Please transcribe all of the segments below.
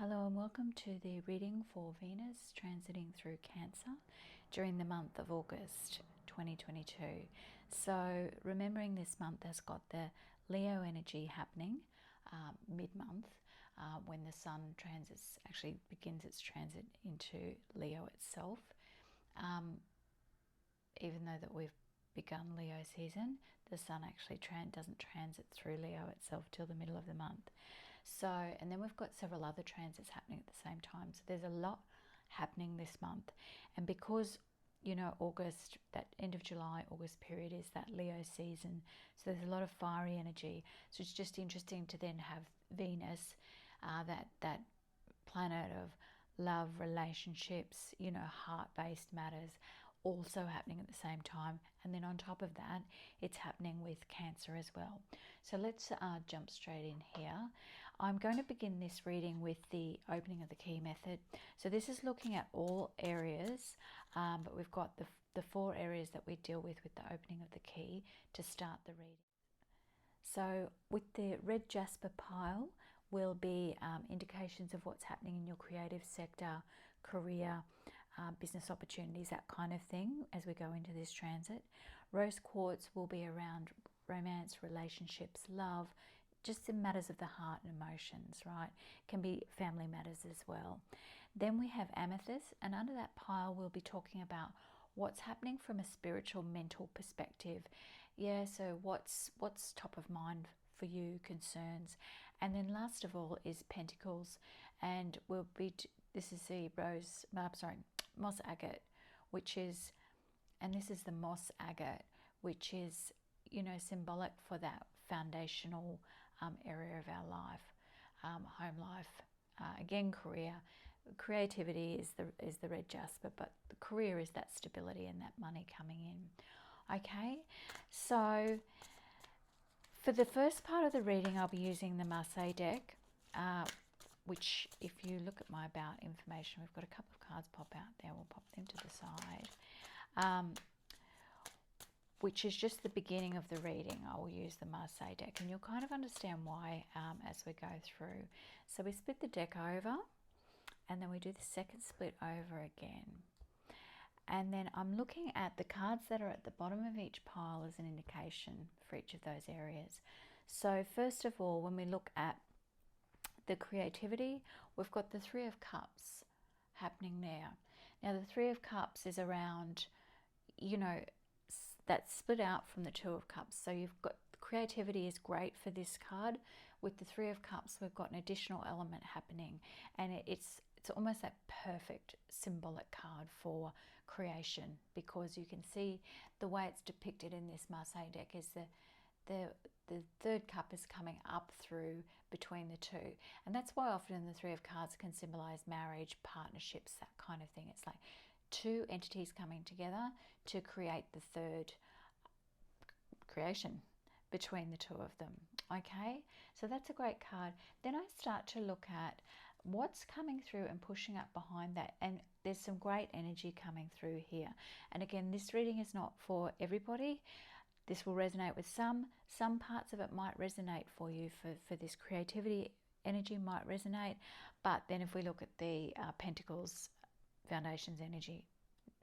Hello and welcome to the reading for Venus transiting through Cancer during the month of August 2022. So remembering this month has got the Leo energy happening mid-month when the Sun actually begins its transit into Leo itself. Even though that we've begun Leo season, the Sun actually doesn't transit through Leo itself till the middle of the month. So, and then we've got several other transits happening at the same time. So there's a lot happening this month. And because, you know, August, that end of July, August period is that Leo season. So there's a lot of fiery energy. So it's just interesting to then have Venus, that planet of love, relationships, you know, heart-based matters, also happening at the same time. And then on top of that, it's happening with Cancer as well. So let's jump straight in here. I'm going to begin this reading with the opening of the key method. So this is looking at all areas, but we've got the 4 areas that we deal with the opening of the key to start the reading. So with the red jasper pile will be indications of what's happening in your creative sector, career, business opportunities, that kind of thing as we go into this transit. Rose quartz will be around romance, relationships, love, just the matters of the heart and emotions, right? Can be family matters as well. Then we have amethyst, and under that pile we'll be talking about what's happening from a spiritual, mental perspective. Yeah, so what's top of mind for you, concerns. And then last of all is pentacles, and this is the moss agate, which is, and this is the moss agate, which is, you know, symbolic for that foundational area of our life, home life, again career. Creativity is the red jasper, but the career is that stability and that money coming in. Okay, so for the first part of the reading, I'll be using the Marseille deck, which if you look at my about information, we've got a couple of cards pop out there. We'll pop them to the side, which is just the beginning of the reading. I will use the Marseille deck, and you'll kind of understand why as we go through. So we split the deck over, and then we do the second split over again. And then I'm looking at the cards that are at the bottom of each pile as an indication for each of those areas. So first of all, when we look at the creativity, we've got the 3 of Cups happening there. Now the 3 of Cups is around, you know, that's split out from the 2 of Cups. So you've got creativity is great for this card. With the 3 of Cups, we've got an additional element happening, and it's almost that perfect symbolic card for creation, because you can see the way it's depicted in this Marseille deck is the 3rd cup is coming up through between the 2, and that's why often the 3 of Cards can symbolize marriage, partnerships, that kind of thing. It's like 2 entities coming together to create the 3rd creation between the 2 of them. Okay, so that's a great card. Then I start to look at what's coming through and pushing up behind that, and there's some great energy coming through here. And again, this reading is not for everybody. This will resonate with some parts of it might resonate for you. For this creativity energy might resonate, but then if we look at the Pentacles Foundations energy,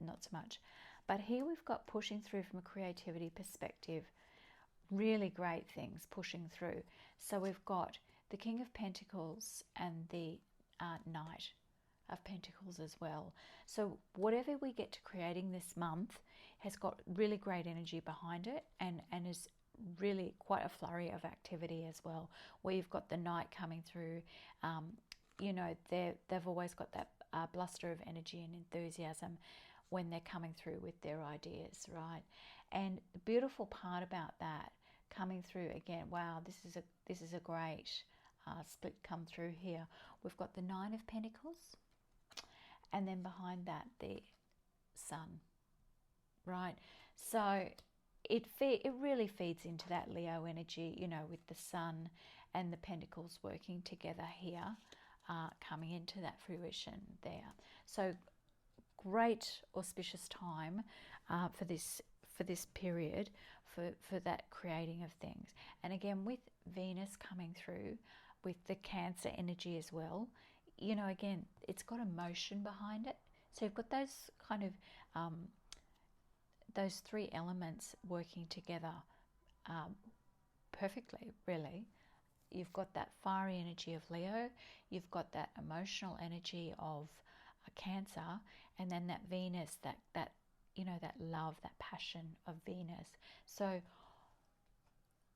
not so much. But here we've got pushing through from a creativity perspective, really great things pushing through. So we've got the King of Pentacles and the Knight of Pentacles as well. So whatever we get to creating this month has got really great energy behind it, and is really quite a flurry of activity as well, where you've got the Knight coming through. You know, they've always got that bluster of energy and enthusiasm when they're coming through with their ideas, right? And the beautiful part about that coming through again, wow, this is a great split come through here. We've got the 9 of Pentacles, and then behind that the Sun, right? So it really feeds into that Leo energy, you know, with the Sun and the Pentacles working together here, coming into that fruition there. So great auspicious time for this period, for that creating of things. And again, with Venus coming through with the Cancer energy as well, you know, again, it's got emotion behind it. So you've got those kind of those three elements working together perfectly, really. You've got that fiery energy of Leo, you've got that emotional energy of Cancer, and then that Venus, that you know, that love, that passion of Venus. So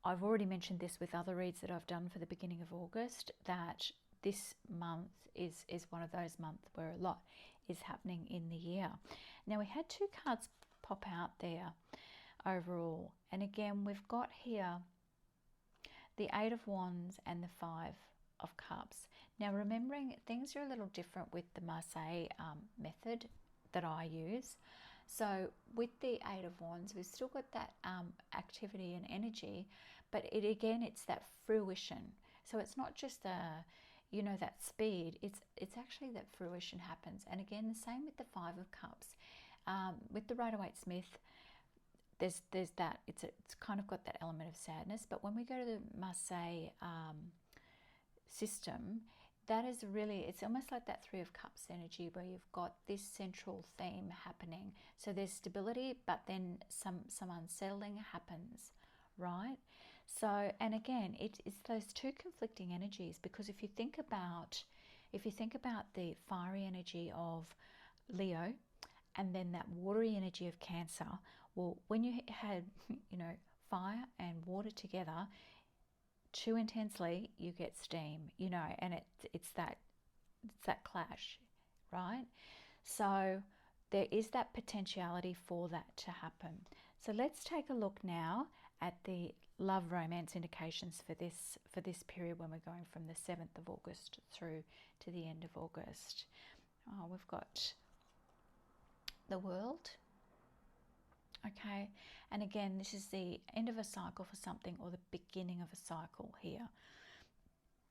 I've already mentioned this with other reads that I've done for the beginning of August, that this month is one of those months where a lot is happening in the year. Now, we had two cards pop out there overall, and again, we've got here the Eight of Wands and the Five of Cups. Now, remembering things are a little different with the Marseille method that I use. So with the Eight of Wands, we've still got that activity and energy, but it's that fruition. So it's not just you know, that speed. It's actually that fruition happens. And again, the same with the Five of Cups. With the Rider-Waite-Smith, there's that. It's kind of got that element of sadness. But when we go to the Marseille system, that is really, it's almost like that Three of Cups energy, where you've got this central theme happening. So there's stability, but then some unsettling happens, right? So, and again, it's those two conflicting energies, because if you think about the fiery energy of Leo and then that watery energy of Cancer, well, when you had, you know, fire and water together too intensely, you get steam, you know, and it's that clash, right? So there is that potentiality for that to happen. So let's take a look now at the love romance indications for this period, when we're going from the 7th of August through to the end of August. We've got the World. Okay, and again, this is the end of a cycle for something, or the beginning of a cycle here.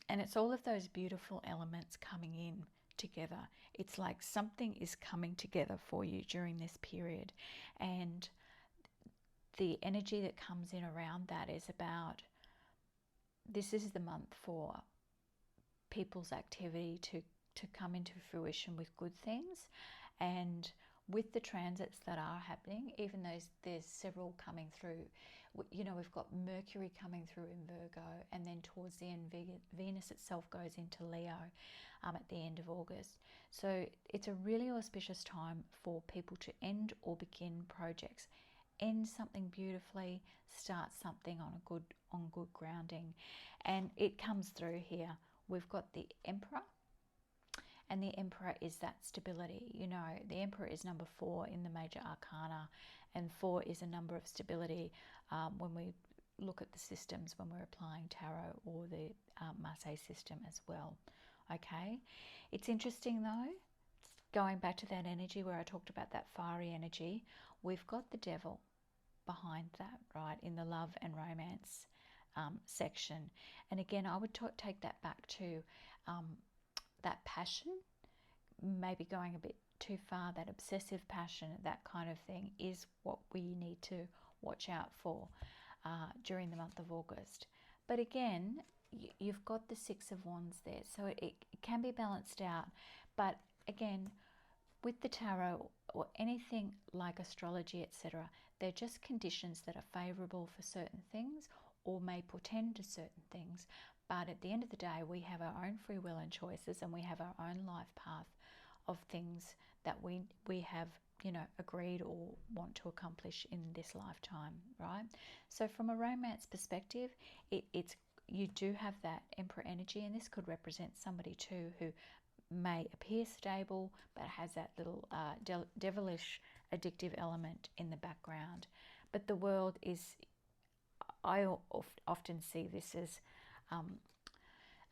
And it's all of those beautiful elements coming in together. It's like something is coming together for you during this period. And the energy that comes in around that is about, this is the month for people's activity to come into fruition with good things. And with the transits that are happening, even though there's several coming through, you know, we've got Mercury coming through in Virgo, and then towards the end, Venus itself goes into Leo at the end of August. So it's a really auspicious time for people to end or begin projects, end something beautifully, start something on good grounding. And it comes through here. We've got the Emperor. And the Emperor is that stability. You know, the Emperor is number 4 in the major arcana, and 4 is a number of stability when we look at the systems, when we're applying tarot or the Marseille system as well. Okay, it's interesting though, going back to that energy where I talked about that fiery energy, we've got the Devil behind that, right, in the love and romance section. And again, I would take that back to that passion, maybe going a bit too far, that obsessive passion, that kind of thing is what we need to watch out for during the month of August. But again, you've got the Six of Wands there, so it can be balanced out. But again, with the tarot or anything like astrology, etc., they're just conditions that are favourable for certain things or may portend to certain things. But at the end of the day, we have our own free will and choices, and we have our own life path of things that we have, you know, agreed or want to accomplish in this lifetime, right? So from a romance perspective, it's you do have that Emperor energy, and this could represent somebody too who may appear stable but has that little devilish addictive element in the background. But the World is, I often see this as a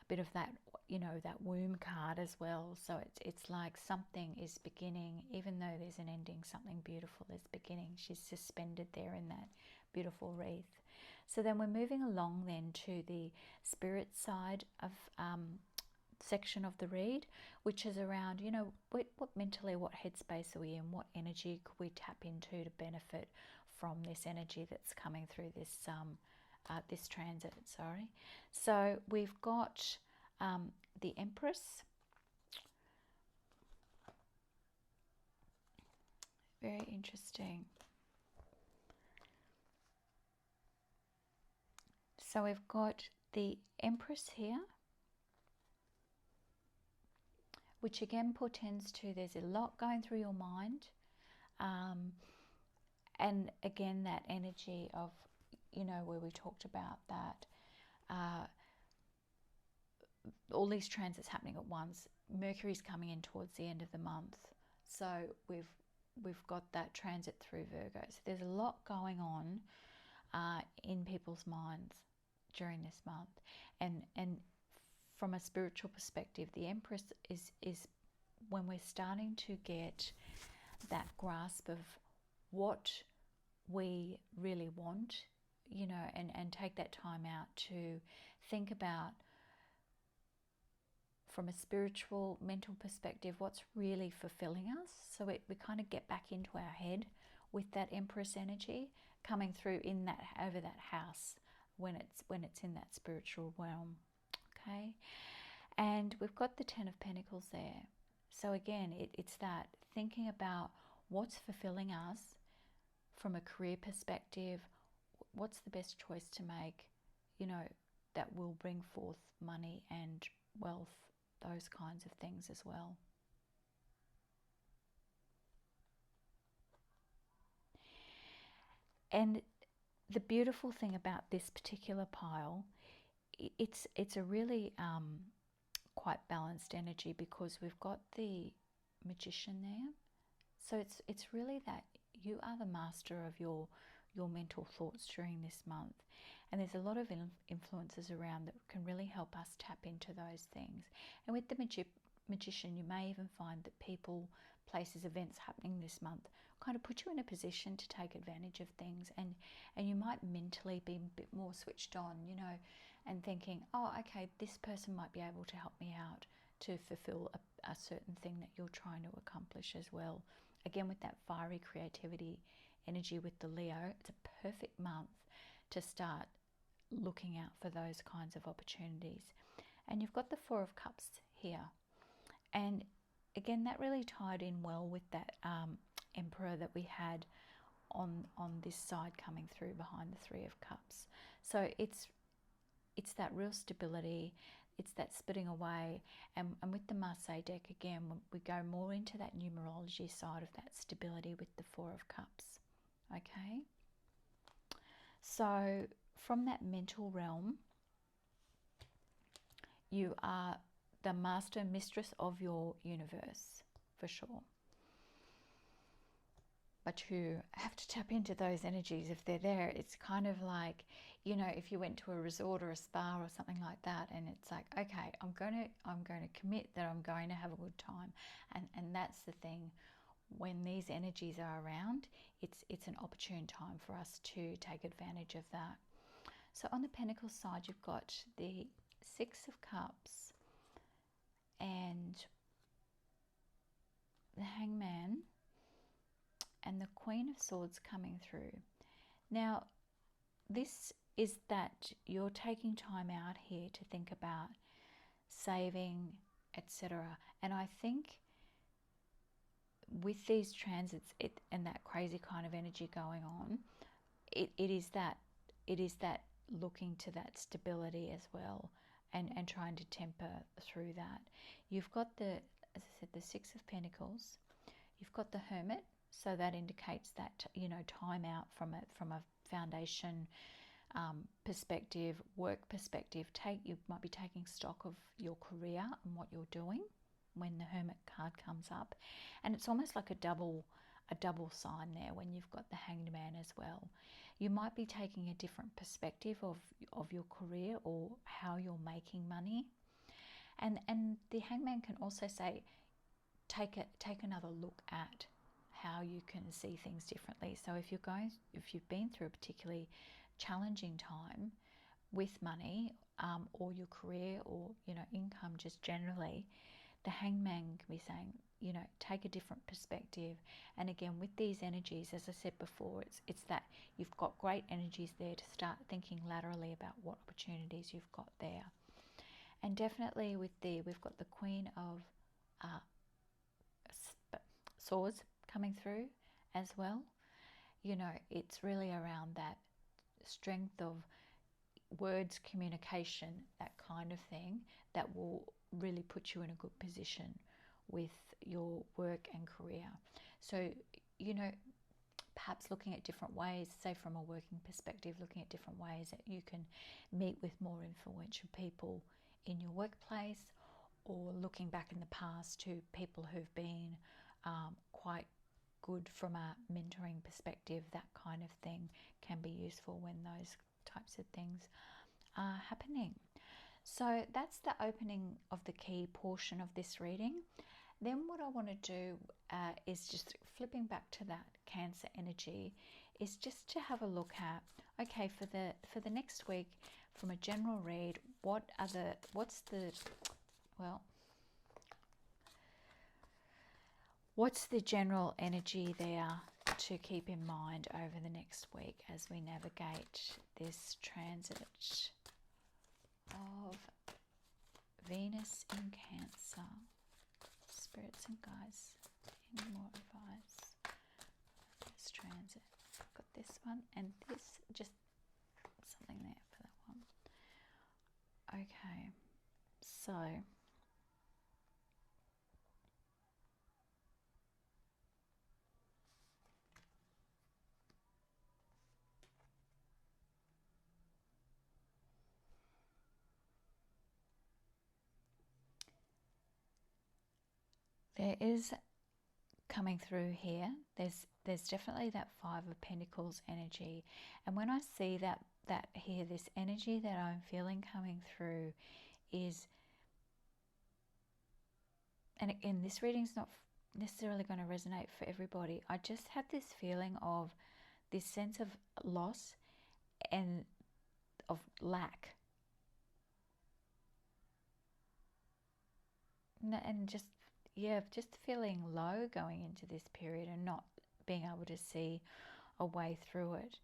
bit of that, you know, that womb card as well. So it's like something is beginning, even though there's an ending, something beautiful is beginning. She's suspended there in that beautiful wreath. So then we're moving along then to the spirit side of section of the read, which is around, you know, what mentally, what headspace are we in, what energy could we tap into to benefit from this energy that's coming through this this transit, sorry. So we've got the Empress, Very interesting. So we've got the Empress here, which again portends to there's a lot going through your mind. And again, that energy of, where we talked about that, all these transits happening at once. Mercury's coming in towards the end of the month. So we've got that transit through Virgo. So there's a lot going on in people's minds during this month. And from a spiritual perspective, the Empress is when we're starting to get that grasp of what we really want, and take that time out to think about, from a spiritual, mental perspective, what's really fulfilling us. So we kind of get back into our head with that Empress energy coming through in that, over that house, when it's in that spiritual realm. Okay, and we've got the Ten of Pentacles there. So again, it's that thinking about what's fulfilling us from a career perspective. What's the best choice to make, that will bring forth money and wealth, those kinds of things as well. And the beautiful thing about this particular pile, it's a really quite balanced energy, because we've got the Magician there. So it's really that you are the master of your mental thoughts during this month. And there's a lot of influences around that can really help us tap into those things. And with the Magician, you may even find that people, places, events happening this month kind of put you in a position to take advantage of things. And you might mentally be a bit more switched on, and thinking, oh, okay, this person might be able to help me out to fulfill a certain thing that you're trying to accomplish as well. Again, with that fiery creativity energy with the Leo, it's a perfect month to start looking out for those kinds of opportunities. And you've got the Four of Cups here. And again, that really tied in well with that Emperor that we had on this side coming through behind the Three of Cups. So it's that real stability. It's that spitting away. And with the Marseille deck, again, we go more into that numerology side of that stability with the Four of Cups. Okay? So from that mental realm, you are the master, mistress of your universe, for sure. But you have to tap into those energies if they're there. It's kind of like, if you went to a resort or a spa or something like that, and it's like, okay, I'm going to commit that I'm going to have a good time. And that's the thing. When these energies are around, it's an opportune time for us to take advantage of that. So on the Pentacles side, you've got the Six of Cups and the Hangman and the Queen of Swords coming through. Now, this is that you're taking time out here to think about saving, etc. And I think with these transits and that crazy kind of energy going on, it is that looking to that stability as well, and trying to temper through that. You've got as I said, the Six of Pentacles. You've got the Hermit, so that indicates that time out from a foundation perspective, work perspective. You might be taking stock of your career and what you're doing when the Hermit card comes up, and it's almost like a double sign there when you've got the Hanged Man as well. You might be taking a different perspective of your career or how you're making money, and the Hangman can also say, take another look at how you can see things differently. So if you've been through a particularly challenging time with money, or your career, or income just generally, the Hangman can be saying, take a different perspective. And again, with these energies, as I said before, it's that you've got great energies there to start thinking laterally about what opportunities you've got there. And definitely we've got the Queen of Swords coming through, as well. You know, it's really around that strength of words, communication, that kind of thing, that will really put you in a good position with your work and career. So, you know, perhaps looking at different ways, say from a working perspective, looking at different ways that you can meet with more influential people in your workplace, or looking back in the past to people who've been quite good from a mentoring perspective. That kind of thing can be useful when those types of things are happening. So that's the opening of the key portion of this reading. Then what I want to do is just flipping back to that Cancer energy, is just to have a look at, okay, for the next week, from a general read, what's the general energy there to keep in mind over the next week as we navigate this transit of Venus in Cancer? Spirits and guides, any more advice for this transit? I've got this one and this, just something there for that one. Okay, so there is coming through here, there's definitely that Five of Pentacles energy. And when I see that here, this energy that I'm feeling coming through is, and again, this reading's not necessarily going to resonate for everybody. I just have this feeling of this sense of loss and of lack, and just feeling low going into this period and not being able to see a way through it.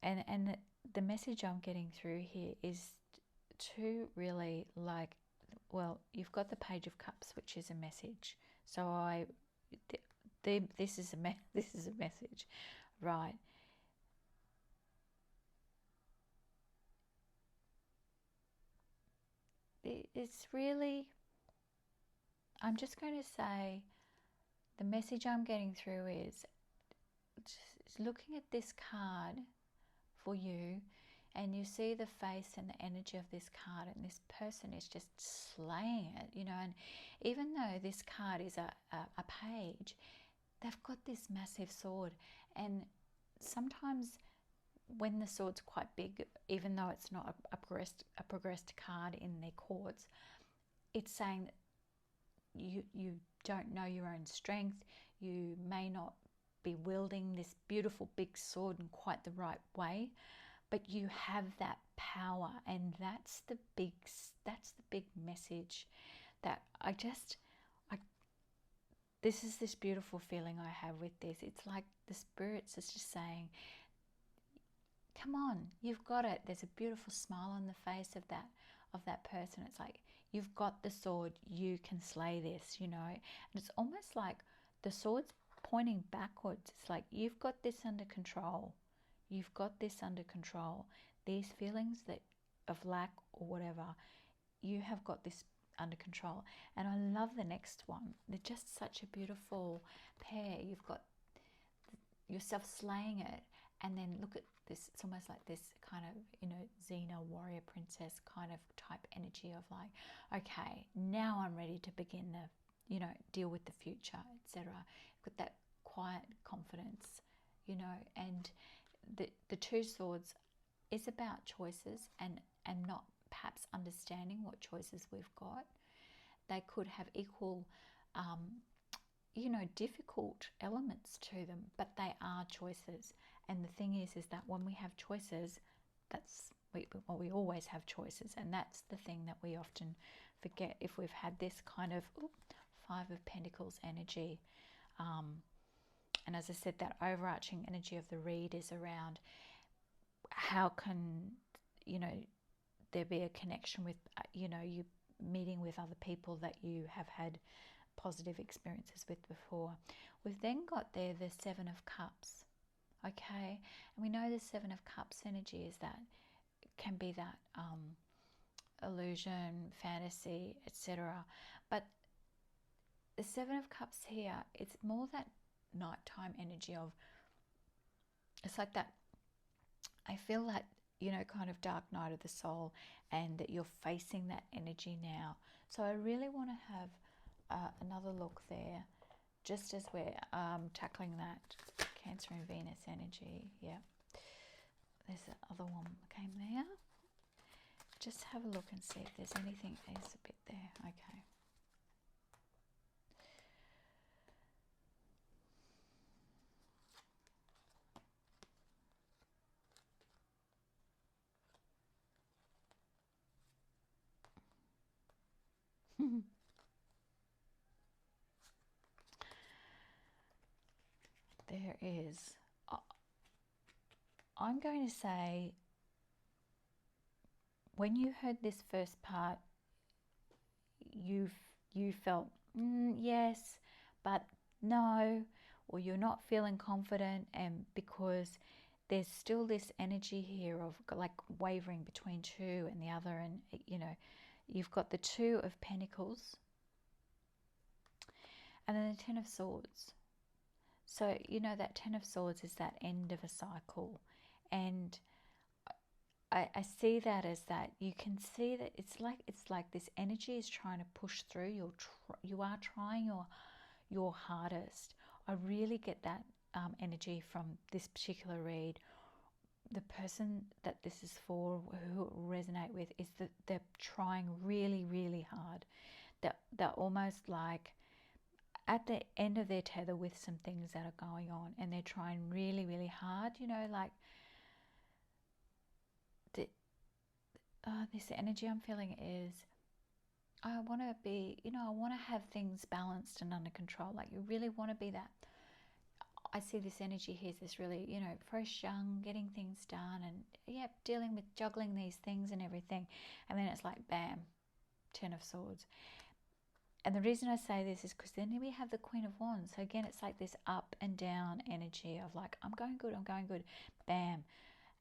And the message I'm getting through here is to really, like, well, you've got the Page of Cups, which is a message. So this is a message, right? It's really, I'm just going to say, the message I'm getting through is just looking at this card for you, and you see the face and the energy of this card, and this person is just slaying it, you know. And even though this card is a page, they've got this massive sword. And sometimes when the sword's quite big, even though it's not a progressed card in their courts, it's saying that you don't know your own strength. You may not be wielding this beautiful big sword in quite the right way, but you have that power. And that's the big message that this is this beautiful feeling I have with this. It's like the spirits is just saying, come on, you've got it. There's a beautiful smile on the face of that person. It's like, you've got the sword, you can slay this, you know. And it's almost like the sword's pointing backwards. It's like, you've got this under control. You've got this under control. These feelings of lack or whatever, you have got this under control. And I love the next one. They're just such a beautiful pair. You've got yourself slaying it, and then look at this. It's almost like this kind of, you know, Xena warrior princess kind of type energy of like, okay, now I'm ready to begin the, you know, deal with the future, etc. With that quiet confidence, you know. And the Two Swords is about choices and not perhaps understanding what choices we've got. They could have equal you know, difficult elements to them, but they are choices. And the thing is that when we have choices, we always have choices, and that's the thing that we often forget if we've had this kind of Five of Pentacles energy. And as I said, that overarching energy of the read is around how can, you know, there be a connection with, you know, you meeting with other people that you have had positive experiences with before. We've then got there the Seven of Cups, okay? And we know the Seven of Cups energy is that, can be that illusion, fantasy, etc. But the Seven of Cups here, it's more that nighttime energy of, it's like that, I feel that, you know, kind of dark night of the soul, and that you're facing that energy now. So I really want to have another look there, just as we're tackling that Cancer and Venus energy. Yeah, there's the other one came there. Just have a look and see if there's anything. There's a bit there. Okay. There is. I'm going to say, when you heard this first part, you felt yes, but no, or you're not feeling confident, and because there's still this energy here of like wavering between two and the other, and you know, you've got the Two of Pentacles and then the Ten of Swords. So you know that Ten of Swords is that end of a cycle, and I see that as that you can see that it's like this energy is trying to push through. You are trying your hardest. I really get that energy from this particular read. The person that this is for, who it will resonate with, is that they're trying really, really hard. They're almost like at the end of their tether with some things that are going on, and they're trying really, really hard. You know, like this energy I'm feeling is, I want to be, you know, I want to have things balanced and under control. Like you really want to be that. I see this energy here is this really, you know, fresh, young, getting things done, and yeah, dealing with juggling these things and everything. And then it's like, bam, Ten of Swords. And the reason I say this is because then we have the Queen of Wands. So again, it's like this up and down energy of like, I'm going good, bam.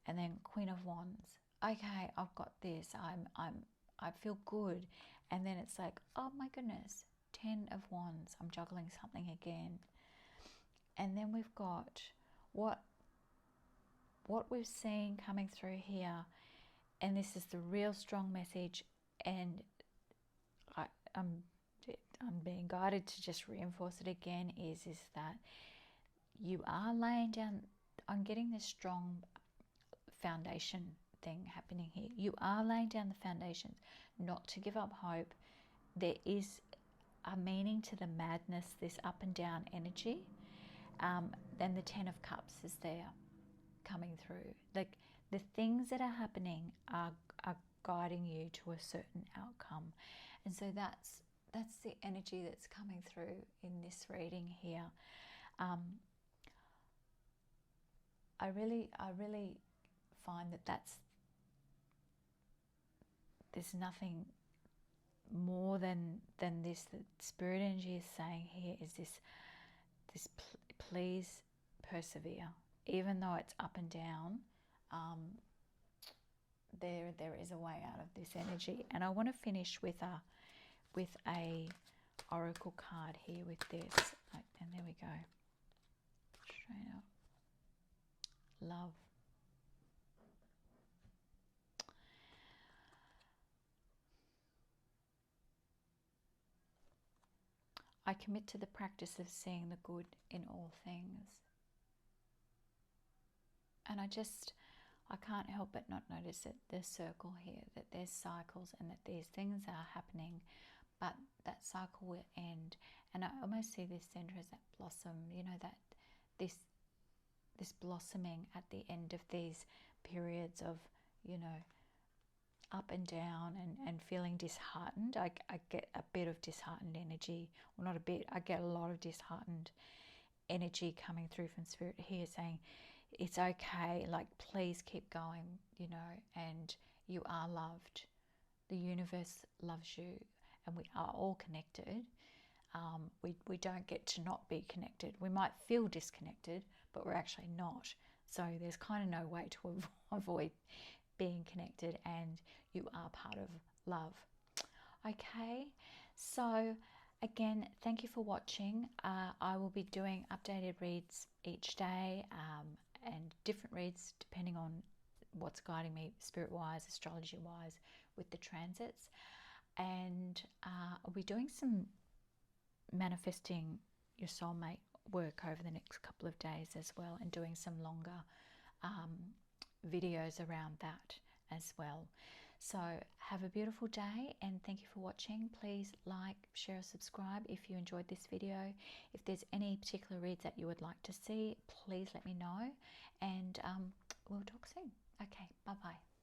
And then Queen of Wands. Okay, I've got this. I feel good. And then it's like, oh my goodness, Ten of Wands. I'm juggling something again. And then we've got what we've seen coming through here, and this is the real strong message, and I'm being guided to just reinforce it again, is that you are laying down, I'm getting this strong foundation thing happening here. You are laying down the foundations, not to give up hope. There is a meaning to the madness, this up and down energy. Then the Ten of Cups is there coming through. Like the things that are happening are guiding you to a certain outcome. And so that's the energy that's coming through in this reading here. I really find that there's nothing more than this that spirit energy is saying here, is this please persevere, even though it's up and down. There is a way out of this energy. And I want to finish with a oracle card here with this. And there we go. Straight up. Love. I commit to the practice of seeing the good in all things. And I can't help but not notice that there's circle here, that there's cycles, and that these things are happening, but that cycle will end. And I almost see this center as that blossom, you know, that this blossoming at the end of these periods of, you know, up and down and feeling disheartened. I get a bit of disheartened energy. Well, not a bit, I get a lot of disheartened energy coming through from spirit here, saying it's okay, like please keep going, you know, and you are loved. The universe loves you, and we are all connected. we don't get to not be connected. We might feel disconnected, but we're actually not. So there's kind of no way to avoid being connected, and you are part of love. Okay, so again, thank you for watching. I will be doing updated reads each day, and different reads depending on what's guiding me spirit-wise, astrology-wise, with the transits. And I'll be doing some manifesting your soulmate work over the next couple of days as well, and doing some longer videos around that as well. So have a beautiful day, and thank you for watching. Please like, share, subscribe if you enjoyed this video. If there's any particular reads that you would like to see, please let me know, and we'll talk soon. Okay, bye bye.